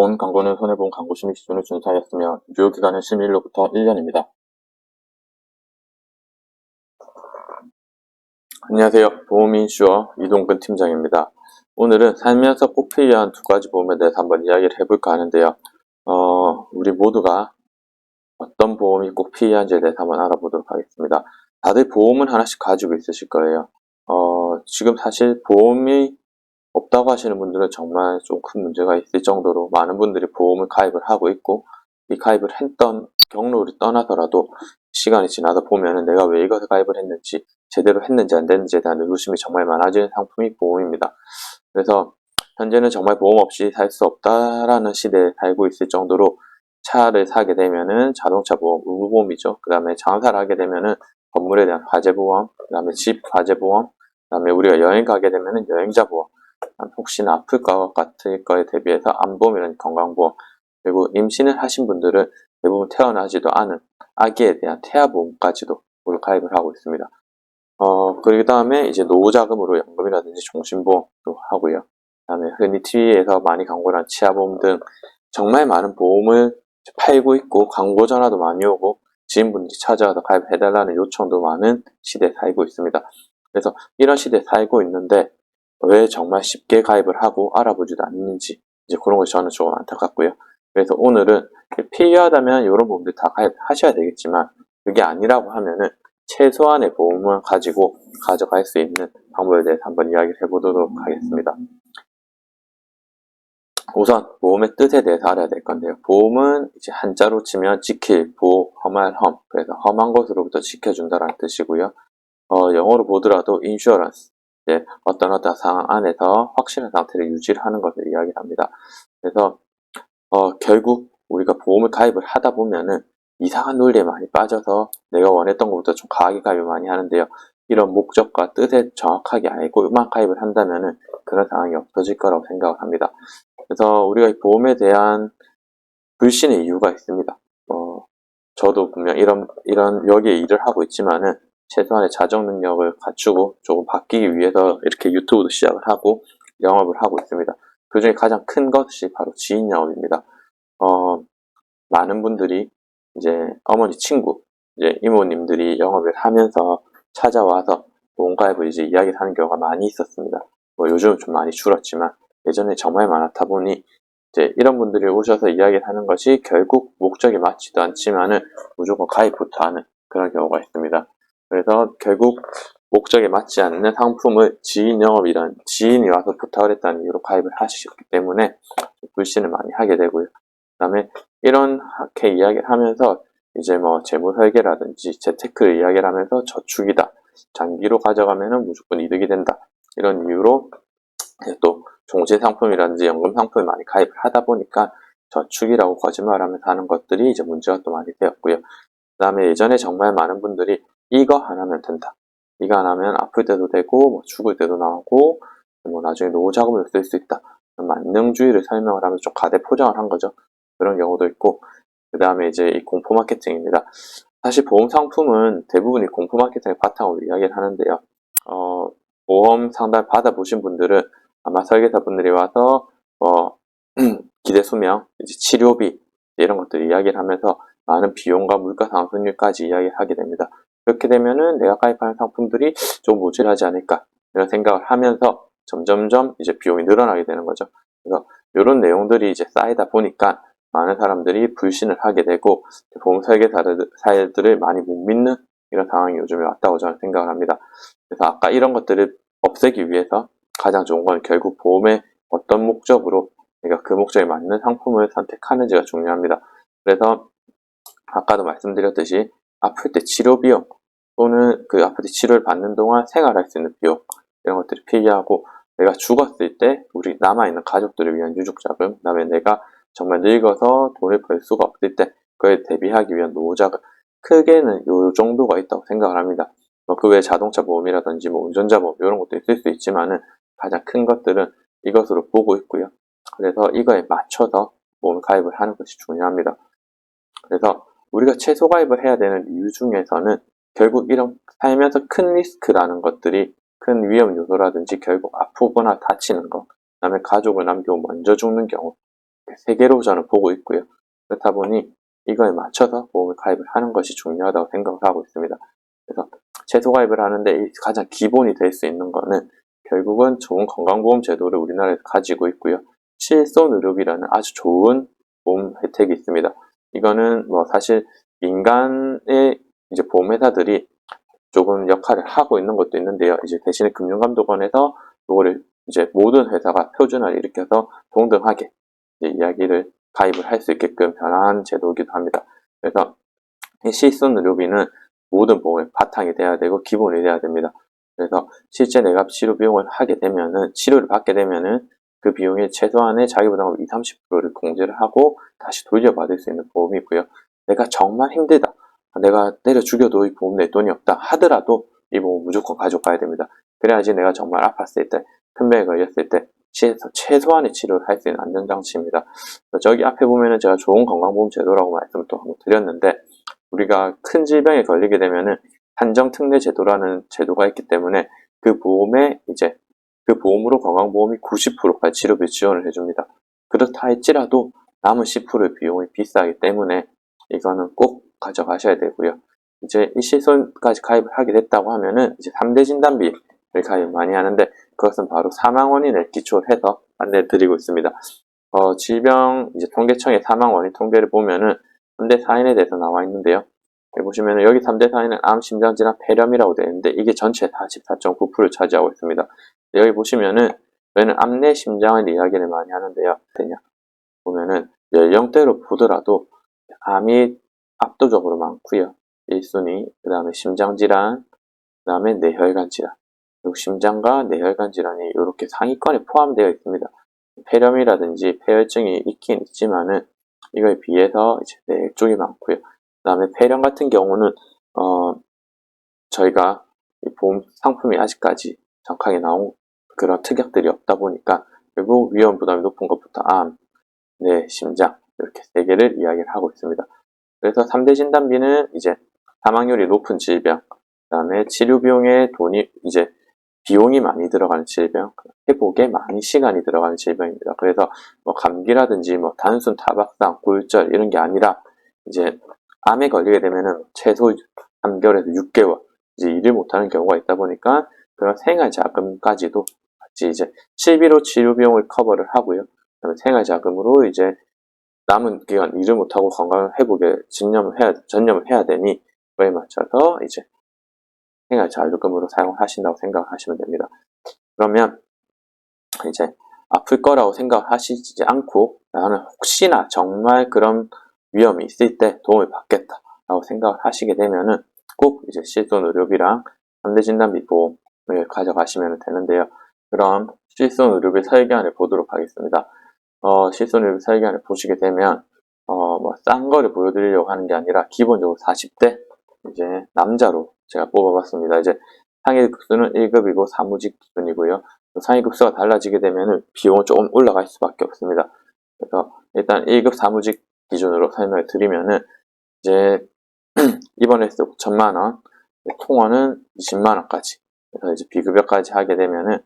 본 광고는 손해본 광고 심의 기준을 준수하였으며 유효기간은 심의일로부터 1년입니다. 안녕하세요. 보험인슈어 이동근 팀장입니다. 오늘은 살면서 꼭 필요한 두 가지 보험에 대해서 한번 이야기를 해볼까 하는데요. 우리 모두가 어떤 보험이 꼭 필요한지에 대해서 한번 알아보도록 하겠습니다. 다들 보험은 하나씩 가지고 있으실 거예요. 지금 사실 보험이 없다고 하시는 분들은 정말 좀 큰 문제가 있을 정도로 많은 분들이 보험을 가입을 하고 있고, 이 가입을 했던 경로를 떠나서라도 시간이 지나다 보면은 내가 왜 이것을 가입을 했는지, 제대로 했는지 안 됐는지에 대한 의구심이 정말 많아지는 상품이 보험입니다. 그래서 현재는 정말 보험 없이 살 수 없다라는 시대에 살고 있을 정도로 차를 사게 되면은 자동차 보험, 의무보험이죠. 그 다음에 장사를 하게 되면은 건물에 대한 화재보험, 그 다음에 집 화재보험, 그 다음에 우리가 여행 가게 되면은 여행자 보험, 혹시나 아플 것 같을 거에 대비해서 안보험이라는 건강보험, 그리고 임신을 하신 분들은 대부분 태어나지도 않은 아기에 대한 태아보험까지도 모두 가입을 하고 있습니다. 그 다음에 이제 노후자금으로 연금이라든지 종신보험도 하고요. 그 다음에 흔히 TV에서 많이 광고를 한 치아보험 등 정말 많은 보험을 팔고 있고, 광고 전화도 많이 오고 지인분들이 찾아와서 가입해달라는 요청도 많은 시대에 살고 있습니다. 그래서 이런 시대에 살고 있는데 왜 정말 쉽게 가입을 하고 알아보지도 않는지, 이제 그런 것이 저는 조금 안타깝고요. 그래서 오늘은 필요하다면 이런 보험들 다 가입하셔야 되겠지만, 그게 아니라고 하면은 최소한의 보험을 가지고 가져갈 수 있는 방법에 대해서 한번 이야기를 해보도록 하겠습니다. 우선 보험의 뜻에 대해서 알아야 될 건데요. 보험은 이제 한자로 치면 지킬, 보호, 험할, 험, 그래서 험한 것으로부터 지켜준다라는 뜻이고요. 영어로 보더라도 insurance, 어떤 상황 안에서 확실한 상태를 유지를 하는 것을 이야기합니다. 그래서 결국 우리가 보험을 가입을 하다 보면은 이상한 논리에 많이 빠져서 내가 원했던 것보다 좀 과하게 가입을 많이 하는데요. 이런 목적과 뜻에 정확하게 알고만 가입을 한다면은 그런 상황이 없어질 거라고 생각을 합니다. 그래서 우리가 이 보험에 대한 불신의 이유가 있습니다. 저도 분명 이런 여기에 일을 하고 있지만은 최소한의 자정 능력을 갖추고 조금 바뀌기 위해서 이렇게 유튜브도 시작을 하고 영업을 하고 있습니다. 그 중에 가장 큰 것이 바로 지인 영업입니다. 많은 분들이 이제 어머니 친구, 이제 이모님들이 영업을 하면서 찾아와서 보험 가입을 이제 이야기를 하는 경우가 많이 있었습니다. 요즘은 좀 많이 줄었지만 예전에 정말 많았다 보니 이제 이런 분들이 오셔서 이야기를 하는 것이 결국 목적이 맞지도 않지만은 무조건 가입부터 하는 그런 경우가 있습니다. 그래서 결국 목적에 맞지 않는 상품을 지인 영업이란 지인이 와서 부탁을 했다는 이유로 가입을 하셨기 때문에 불신을 많이 하게 되고요. 그 다음에 이렇게 이야기를 하면서 이제 재무 설계라든지 재테크를 이야기를 하면서 저축이다, 장기로 가져가면은 무조건 이득이 된다, 이런 이유로 또 종신 상품이라든지 연금 상품을 많이 가입을 하다 보니까 저축이라고 거짓말하면서 하는 것들이 이제 문제가 또 많이 되었고요. 그 다음에 예전에 정말 많은 분들이 이거 안 하면 된다, 이거 안 하면 아플 때도 되고 죽을 때도 나오고 나중에 노후자금을 쓸 수 있다, 만능주의를 설명을 하면서 좀 가대 포장을 한 거죠. 그런 경우도 있고, 그 다음에 이제 이 공포 마케팅입니다. 사실 보험 상품은 대부분이 공포 마케팅을 바탕으로 이야기를 하는데요. 보험 상담 받아보신 분들은 아마 설계사분들이 와서 기대 수명, 이제 치료비 이런 것들 이야기를 하면서 많은 비용과 물가 상승률까지 이야기를 하게 됩니다. 그렇게 되면은 내가 가입하는 상품들이 좀 모질하지 않을까 이런 생각을 하면서 점점점 이제 비용이 늘어나게 되는 거죠. 그래서 이런 내용들이 이제 쌓이다 보니까 많은 사람들이 불신을 하게 되고 보험 설계사들을 많이 못 믿는 이런 상황이 요즘에 왔다고 저는 생각을 합니다. 그래서 아까 이런 것들을 없애기 위해서 가장 좋은 건 결국 보험의 어떤 목적으로 내가 그 목적에 맞는 상품을 선택하는지가 중요합니다. 그래서 아까도 말씀드렸듯이 아플 때 치료 비용 또는 그 아플 때 치료를 받는 동안 생활할 수 있는 비용, 이런 것들이 필요하고, 내가 죽었을 때 우리 남아있는 가족들을 위한 유족자금, 그다음에 내가 정말 늙어서 돈을 벌 수가 없을 때 그에 대비하기 위한 노후자금, 크게는 요 정도가 있다고 생각을 합니다. 그 외에 자동차 보험이라든지 운전자 보험 이런 것도 있을 수 있지만은 가장 큰 것들은 이것으로 보고 있고요. 그래서 이거에 맞춰서 보험 가입을 하는 것이 중요합니다. 그래서 우리가 최소 가입을 해야 되는 이유 중에서는 결국 이런 살면서 큰 리스크라는 것들이, 큰 위험 요소라든지 결국 아프거나 다치는 것, 그 다음에 가족을 남기고 먼저 죽는 경우, 세 개로 저는 보고 있고요. 그렇다 보니 이거에 맞춰서 보험을 가입을 하는 것이 중요하다고 생각을 하고 있습니다. 그래서 최소 가입을 하는데 가장 기본이 될 수 있는 거는 결국은 좋은 건강보험 제도를 우리나라에서 가지고 있고요. 실손의료비라는 아주 좋은 보험 혜택이 있습니다. 이거는 뭐 사실 민간의 이제 보험회사들이 조금 역할을 하고 있는 것도 있는데요. 이제 대신에 금융감독원에서 이거를 이제 모든 회사가 표준화를 일으켜서 동등하게 이야기를 가입을 할 수 있게끔 변화한 제도이기도 합니다. 그래서 이 실손의료비는 모든 보험의 바탕이 돼야 되고 기본이 돼야 됩니다. 그래서 실제 내가 치료 비용을 하게 되면은 치료를 받게 되면은 그 비용의 최소한의 자기부담금 20, 30%를 공제를 하고 다시 돌려받을 수 있는 보험이고요. 내가 정말 힘들다. 내가 때려 죽여도 이 보험 낼 돈이 없다 하더라도 이 보험 무조건 가져가야 됩니다. 그래야지 내가 정말 아팠을 때, 큰 병에 걸렸을 때 최소한의 치료를 할 수 있는 안전장치입니다. 저기 앞에 보면은 제가 좋은 건강보험 제도라고 말씀을 또 한번 드렸는데 우리가 큰 질병에 걸리게 되면은 한정특례 제도라는 제도가 있기 때문에 그 보험에 이제 그 보험으로 건강보험이 90%까지 치료비 지원을 해줍니다. 그렇다 할지라도 남은 10%의 비용이 비싸기 때문에 이거는 꼭 가져가셔야 되고요. 이제 이 실손까지 가입을 하게 됐다고 하면은 이제 3대 진단비를 가입 많이 하는데 그것은 바로 사망 원인을 기초로 해서 안내 드리고 있습니다. 질병 이제 통계청의 사망 원인 통계를 보면은 3대 사인에 대해서 나와 있는데요. 여기 보시면은 여기 3대 사인은 암, 심장질환, 폐렴이라고 되어 있는데 이게 전체 44.9%를 차지하고 있습니다. 여기 보시면은 저희는 암 내 심장의 이야기를 많이 하는데요. 되냐 보면은 연령대로 보더라도 암이 압도적으로 많고요. 1순위, 그 다음에 심장질환, 그 다음에 뇌혈관 질환. 그리고 심장과 뇌혈관 질환이 이렇게 상위권에 포함되어 있습니다. 폐렴이라든지 폐혈증이 있긴 있지만은 이거에 비해서 이제 뇌 쪽이 많고요. 그 다음에 폐렴 같은 경우는 저희가 보험 상품이 아직까지 정확하게 나온 그런 특약들이 없다 보니까 결국 위험 부담이 높은 것부터 암, 뇌, 심장 이렇게 세 개를 이야기를 하고 있습니다. 그래서 3대 진단비는 이제 사망률이 높은 질병, 그 다음에 치료 비용에 돈이 이제 비용이 많이 들어가는 질병, 회복에 많이 시간이 들어가는 질병입니다. 그래서 뭐 감기라든지 뭐 단순 타박상, 골절 이런 게 아니라 이제 암에 걸리게 되면은 최소 3개월에서 6개월 이제 일을 못하는 경우가 있다 보니까 그런 생활 자금까지도 같이 이제 실비로 치료 비용을 커버를 하고요. 그다음에 생활 자금으로 이제 남은 기간 일을 못하고 건강 회복에 전념을 해야 되니 그에 맞춰서 이제 생활 자율금으로 사용하신다고 생각하시면 됩니다. 그러면 이제 아플 거라고 생각하시지 않고 나는 혹시나 정말 그런 위험이 있을 때 도움을 받겠다라고 생각을 하시게 되면은 꼭 이제 실손의료비랑 3대 진단비 보험을 가져가시면 되는데요. 그럼 실손의료비 설계안을 보도록 하겠습니다. 실손의료비 설계안을 보시게 되면 뭐 싼 거를 보여드리려고 하는 게 아니라 기본적으로 40대 이제 남자로 제가 뽑아봤습니다. 이제 상위급수는 1급이고 사무직 기준이고요. 상위급수가 달라지게 되면 비용은 조금 올라갈 수밖에 없습니다. 그래서 일단 1급 사무직 기준으로 설명을 드리면은 이제 입원했을 때 5천만원, 통원은 20만원까지. 그래서 이제 비급여까지 하게 되면은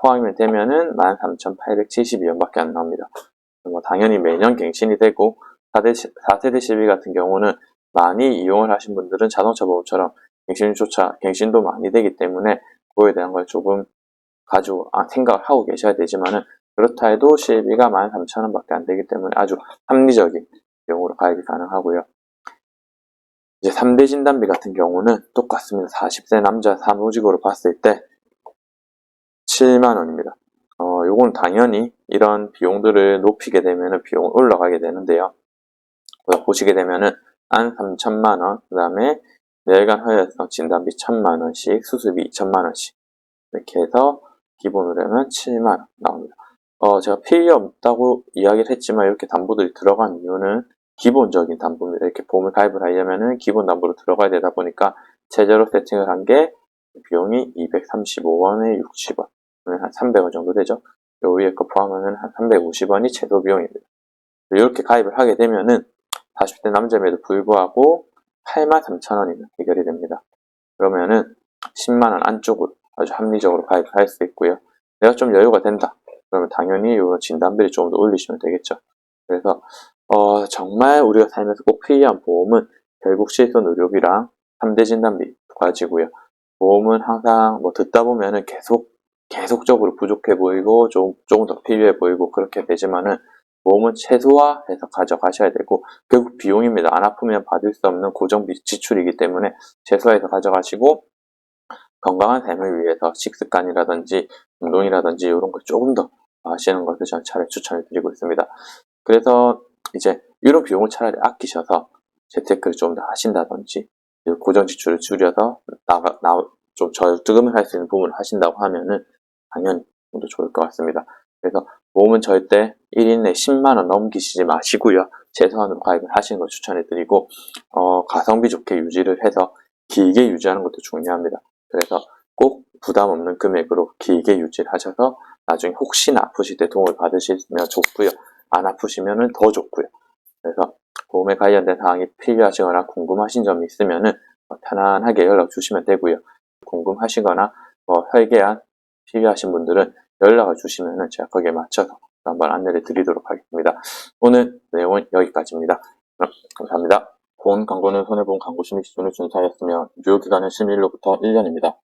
포함이 되면은 13,872원밖에 안 나옵니다. 뭐 당연히 매년 갱신이 되고 4세대 실비 같은 경우는 많이 이용을 하신 분들은 자동차 보험처럼 갱신도 많이 되기 때문에 그거에 대한 걸 조금 생각을 하고 계셔야 되지만은 그렇다 해도 실비가 13,000원밖에 안 되기 때문에 아주 합리적인 비용으로 가입이 가능하고요. 이제 3대 진단비 같은 경우는 똑같습니다. 40세 남자 사무직으로 봤을 때 7만원입니다. 요건 당연히 이런 비용들을 높이게 되면 비용이 올라가게 되는데요. 보시게 되면은 한 3천만원, 그 다음에 뇌혈관 허혈성 진단비 1,000만원씩, 수술비 2,000만원씩 이렇게 해서 기본으로 하면 7만원 나옵니다. 제가 필요 없다고 이야기를 했지만 이렇게 담보들이 들어간 이유는 기본적인 담보입니다. 이렇게 보험을 가입을 하려면은 기본 담보로 들어가야 되다 보니까 최저로 세팅을 한 게 비용이 235원에 60원, 그러면 한 300원 정도 되죠. 요 위에 거 포함하면 한 350원이 최소 비용입니다. 이렇게 가입을 하게 되면은 40대 남자임에도 불구하고 83,000원이면 해결이 됩니다. 그러면은 10만원 안쪽으로 아주 합리적으로 가입할 수 있고요. 내가 좀 여유가 된다. 그러면 당연히 이 진단비를 좀 더 올리시면 되겠죠. 그래서 정말 우리가 살면서 꼭 필요한 보험은 결국 실손 의료비랑 3대 진단비 가지고요. 보험은 항상 뭐 듣다 보면은 계속적으로 부족해 보이고 조금 더 필요해 보이고 그렇게 되지만은 보험은 최소화해서 가져가셔야 되고 결국 비용입니다. 안 아프면 받을 수 없는 고정 지출이기 때문에 최소화해서 가져가시고 건강한 삶을 위해서 식습관이라든지 운동이라든지 이런 걸 조금 더 하시는 것을 저는 차라리 추천을 드리고 있습니다. 그래서 이제 이런 비용을 차라리 아끼셔서 재테크를 좀 더 하신다든지 고정 지출을 줄여서 좀 저금을 할 수 있는 부분을 하신다고 하면은 당연히 좀 더 좋을 것 같습니다. 그래서 보험은 절대 1인에 10만원 넘기시지 마시고요. 최소한으로 가입을 하시는 걸 추천해 드리고 가성비 좋게 유지를 해서 길게 유지하는 것도 중요합니다. 그래서 꼭 부담 없는 금액으로 길게 유지를 하셔서 나중에 혹시나 아프실 때 도움을 받으시면 좋고요. 안 아프시면 더 좋고요. 그래서 보험에 관련된 사항이 필요하시거나 궁금하신 점이 있으면 편안하게 연락 주시면 되고요. 궁금하시거나 설계안 필요하신 분들은 연락을 주시면 제가 거기에 맞춰서 한번 안내를 드리도록 하겠습니다. 오늘 내용은 여기까지입니다. 감사합니다. 본 광고는 손해보험 광고 심의 기준을 준수하였으며 유효기간은 11로부터 1년입니다.